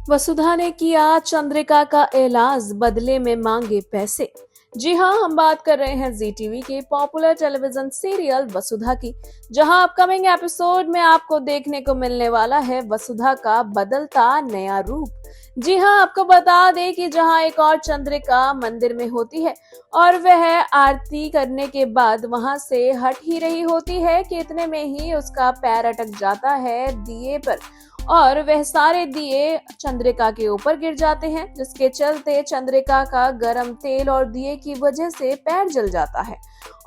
वसुधा ने किया चंद्रिका का इलाज, बदले में मांगे पैसे। जी हाँ, हम बात कर रहे हैं जी टीवी के पॉपुलर टेलीविजन सीरियल वसुधा की, जहां अपकमिंग एपिसोड में आपको देखने को मिलने वाला है वसुधा का बदलता नया रूप। जी हाँ, आपको बता दें कि जहां एक और चंद्रिका मंदिर में होती है और वह आरती करने के बाद वहां से हट ही रही होती है कि इतने में ही उसका पैर अटक जाता है दिए पर और वह सारे दिए चंद्रिका के ऊपर गिर जाते हैं, जिसके चलते चंद्रिका का गर्म तेल और दिए की वजह से पैर जल जाता है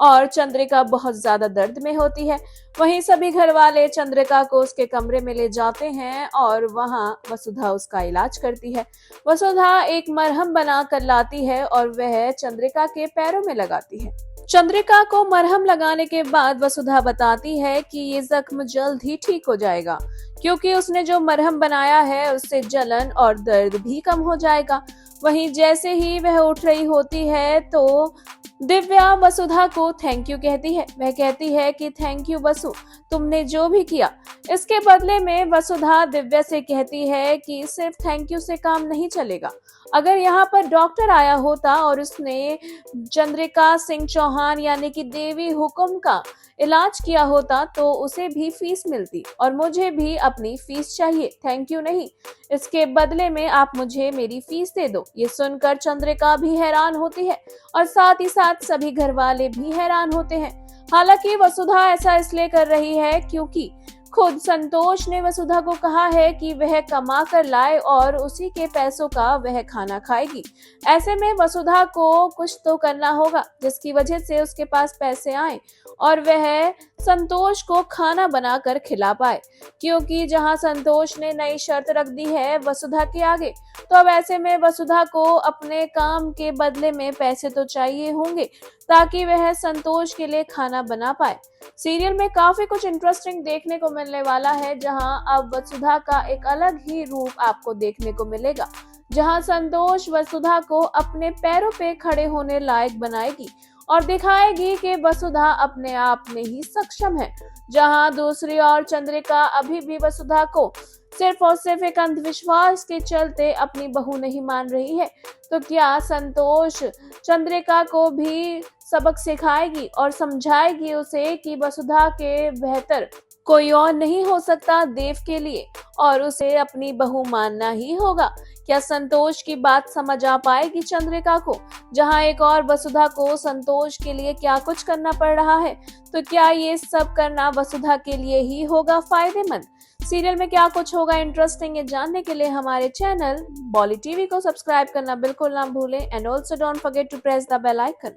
और चंद्रिका बहुत ज्यादा दर्द में होती है। वहीं सभी घर वाले चंद्रिका को उसके कमरे में ले जाते हैं और वहां वसुधा उसका इलाज करती है। वसुधा एक मरहम बना कर लाती है और वह चंद्रिका के पैरों में लगाती है। चंद्रिका को मरहम लगाने के बाद वसुधा बताती है कि ये जख्म जल्द ही ठीक हो जाएगा, क्योंकि उसने जो मरहम बनाया है उससे जलन और दर्द भी कम हो जाएगा। वहीं जैसे ही वह उठ रही होती है तो दिव्या वसुधा को थैंक यू कहती है। वह कहती है कि थैंक यू वसु, तुमने जो भी किया। इसके बदले में वसुधा दिव्या से कहती है कि सिर्फ थैंक यू से काम नहीं चलेगा। अगर यहाँ पर डॉक्टर आया होता और उसने चंद्रिका सिंह चौहान यानी कि देवी हुकुम का इलाज किया होता तो उसे भी फीस मिलती और मुझे भी अपनी फीस चाहिए, थैंक यू नहीं। इसके बदले में आप मुझे मेरी फीस दे दो। ये सुनकर चंद्रिका भी हैरान होती है और साथ ही साथ सभी घर वाले भी हैरान होते हैं। हालांकि वसुधा ऐसा इसलिए कर रही है क्योंकि खुद संतोष ने वसुधा को कहा है कि वह कमा कर लाए और उसी के पैसों का वह खाना खाएगी। ऐसे में वसुधा को कुछ तो करना होगा जिसकी वजह से उसके पास पैसे आए और वह संतोष को खाना बनाकर खिला पाए, क्योंकि जहां संतोष ने नई शर्त रख दी है वसुधा के आगे, तो अब ऐसे में वसुधा को अपने काम के बदले में पैसे तो चाहिए होंगे ताकि वह संतोष के लिए खाना बना पाए। सीरियल में काफी कुछ इंटरेस्टिंग देखने को मिलने वाला है, जहां अब वसुधा का एक अलग ही रूप आपको देखने को मिलेगा, जहां संतोष वसुधा को अपने पैरों पे खड़े होने लायक बनाएगी और दिखाएगी कि वसुधा अपने आप में ही सक्षम है। जहां दूसरी ओर चंद्रिका अभी भी वसुधा को सिर्फ और सिर्फ एक अंधविश्वास के चलते अपनी बहू नहीं मान रही है, तो क्या संतोष चंद्रिका को भी सबक सिखाएगी और समझाएगी उसे कि वसुधा के बेहतर कोई और नहीं हो सकता देव के लिए और उसे अपनी बहू मानना ही होगा। क्या संतोष की बात समझ आ पाएगी चंद्रिका को, जहां एक और वसुधा को संतोष के लिए क्या कुछ करना पड़ रहा है? तो क्या ये सब करना वसुधा के लिए ही होगा फायदेमंद? सीरियल में क्या कुछ होगा इंटरेस्टिंग, ये जानने के लिए हमारे चैनल बॉली टीवी को सब्सक्राइब करना बिल्कुल ना भूलें and also don't forget to press the bell icon.